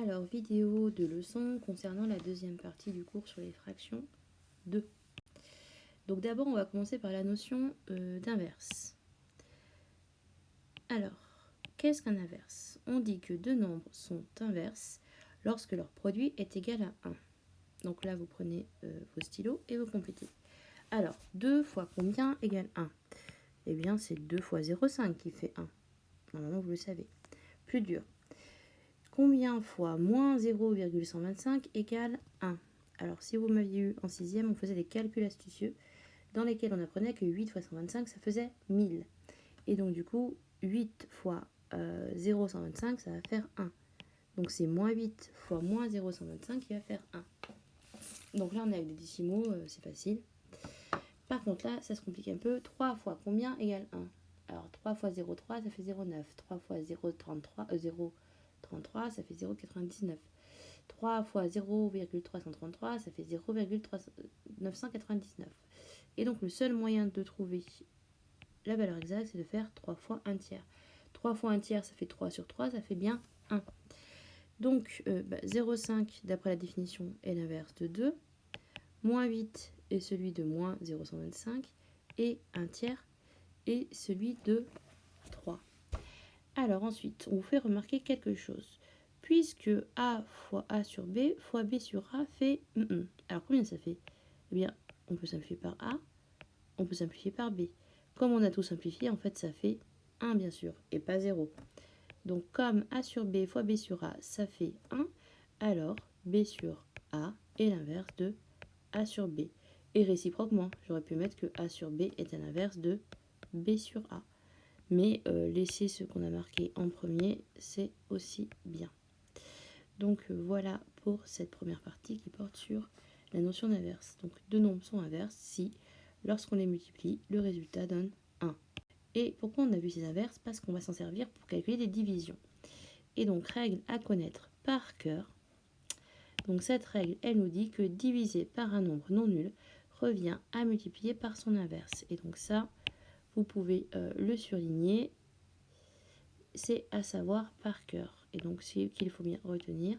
Alors, vidéo de leçon concernant la deuxième partie du cours sur les fractions 2. Donc d'abord, on va commencer par la notion d'inverse. Alors, qu'est-ce qu'un inverse? On dit que deux nombres sont inverses lorsque leur produit est égal à 1. Donc là, vous prenez vos stylos et vous complétez. Alors, 2 fois combien égale 1? Eh bien, c'est 2 fois 0,5 qui fait 1. Normalement, vous le savez. Plus dur. Combien fois moins 0,125 égale 1? Alors, si vous m'aviez eu en 6e, on faisait des calculs astucieux dans lesquels on apprenait que 8 fois 125, ça faisait 1000. Et donc, du coup, 8 fois 0,125, ça va faire 1. Donc, c'est moins 8 fois moins 0,125 qui va faire 1. Donc là, on est avec des décimaux, c'est facile. Par contre, là, ça se complique un peu. 3 fois combien égale 1? Alors, 3 fois 0,3, ça fait 0,9. 3 fois 0,33, ça fait 0,99. 3 fois 0,333, ça fait 0,999. Et donc, le seul moyen de trouver la valeur exacte, c'est de faire 3 fois 1 tiers. 3 fois 1 tiers, ça fait 3 sur 3, ça fait bien 1. Donc, 0,5, d'après la définition, est l'inverse de 2. Moins 8 est celui de moins 0,125. Et 1 tiers est celui de 3. Alors ensuite, on vous fait remarquer quelque chose. Puisque A fois A sur B fois B sur A fait... Alors combien ça fait? Eh bien, on peut simplifier par A, on peut simplifier par B. Comme on a tout simplifié, en fait, ça fait 1 bien sûr, et pas 0. Donc comme A sur B fois B sur A, ça fait 1, alors B sur A est l'inverse de A sur B. Et réciproquement, j'aurais pu mettre que A sur B est à l'inverse de B sur A. Mais laisser ce qu'on a marqué en premier, c'est aussi bien. Donc voilà pour cette première partie qui porte sur la notion d'inverse. Donc deux nombres sont inverses si, lorsqu'on les multiplie, le résultat donne 1. Et pourquoi on a vu ces inverses? Parce qu'on va s'en servir pour calculer des divisions. Et donc règle à connaître par cœur. Donc cette règle, elle nous dit que diviser par un nombre non nul revient à multiplier par son inverse. Et donc ça, vous pouvez le surligner. C'est à savoir par cœur. Et donc, ce qu'il faut bien retenir,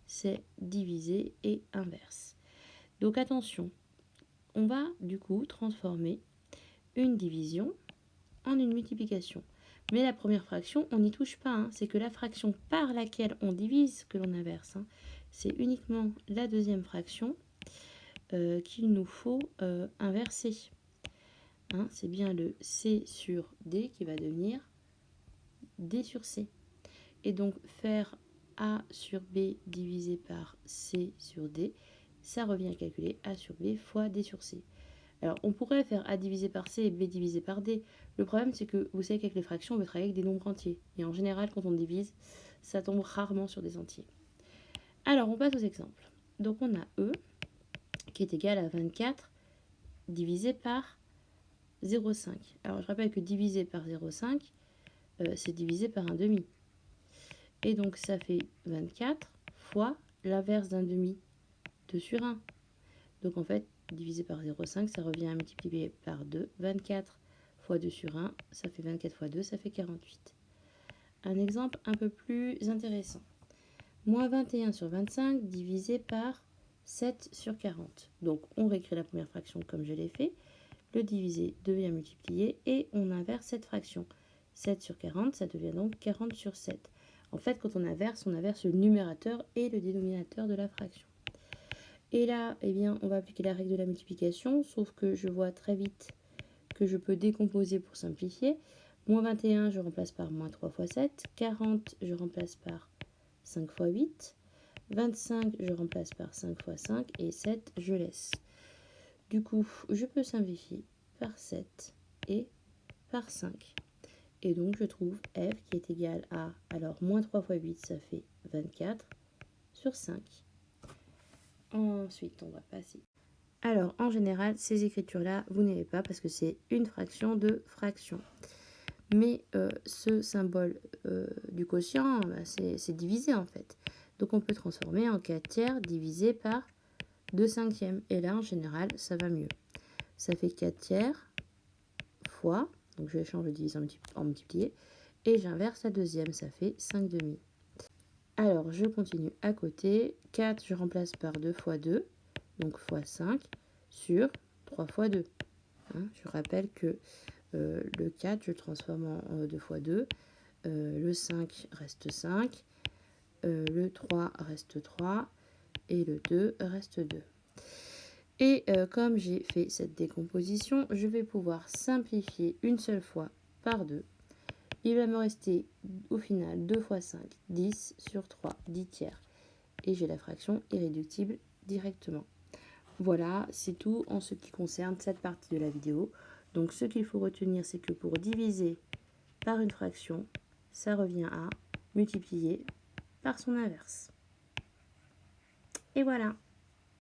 c'est diviser et inverse. Donc, attention, on va du coup transformer une division en une multiplication. Mais la première fraction, on n'y touche pas. C'est que la fraction par laquelle on divise que l'on inverse. C'est uniquement la deuxième fraction qu'il nous faut inverser. C'est bien le C sur D qui va devenir D sur C. Et donc faire A sur B divisé par C sur D, ça revient à calculer A sur B fois D sur C. Alors on pourrait faire A divisé par C et B divisé par D. Le problème c'est que vous savez qu'avec les fractions on veut travailler avec des nombres entiers. Et en général quand on divise, ça tombe rarement sur des entiers. Alors on passe aux exemples. Donc on a E qui est égal à 24 divisé par 0,5. Alors je rappelle que divisé par 0,5, c'est divisé par un demi. Et donc ça fait 24 fois l'inverse d'un demi, 2 sur 1. Donc en fait, divisé par 0,5, ça revient à multiplier par 2. 24 fois 2 sur 1, ça fait 24 fois 2, ça fait 48. Un exemple un peu plus intéressant. Moins 21 sur 25 divisé par 7 sur 40. Donc on réécrit la première fraction comme je l'ai fait. Le divisé devient multiplié et on inverse cette fraction. 7 sur 40, ça devient donc 40 sur 7. En fait, quand on inverse le numérateur et le dénominateur de la fraction. Et là, eh bien, on va appliquer la règle de la multiplication, sauf que je vois très vite que je peux décomposer pour simplifier. Moins 21, je remplace par moins 3 fois 7. 40, je remplace par 5 fois 8. 25, je remplace par 5 fois 5. Et 7, je laisse. Du coup, je peux simplifier par 7 et par 5. Et donc, je trouve f qui est égal à, alors, moins 3 fois 8, ça fait 24 sur 5. Ensuite, on va passer. Alors, en général, ces écritures-là, vous n'avez pas parce que c'est une fraction de fraction. Mais ce symbole du quotient, c'est divisé en fait. Donc, on peut transformer en 4 tiers divisé par 2 cinquièmes. Et là, en général, ça va mieux. Ça fait 4 tiers fois, donc je change de diviser en multiplier, et j'inverse la deuxième, ça fait 5 demi. Alors, je continue à côté. 4, je remplace par 2 fois 2, donc fois 5, sur 3 fois 2. Hein, je rappelle que le 4, je le transforme en 2 fois 2. Le 5 reste 5. Le 3 reste 3. Et le 2 reste 2. Et comme j'ai fait cette décomposition, je vais pouvoir simplifier une seule fois par 2. Il va me rester au final 2 fois 5, 10 sur 3, 10 tiers. Et j'ai la fraction irréductible directement. Voilà, c'est tout en ce qui concerne cette partie de la vidéo. Donc ce qu'il faut retenir, c'est que pour diviser par une fraction, ça revient à multiplier par son inverse. Et voilà.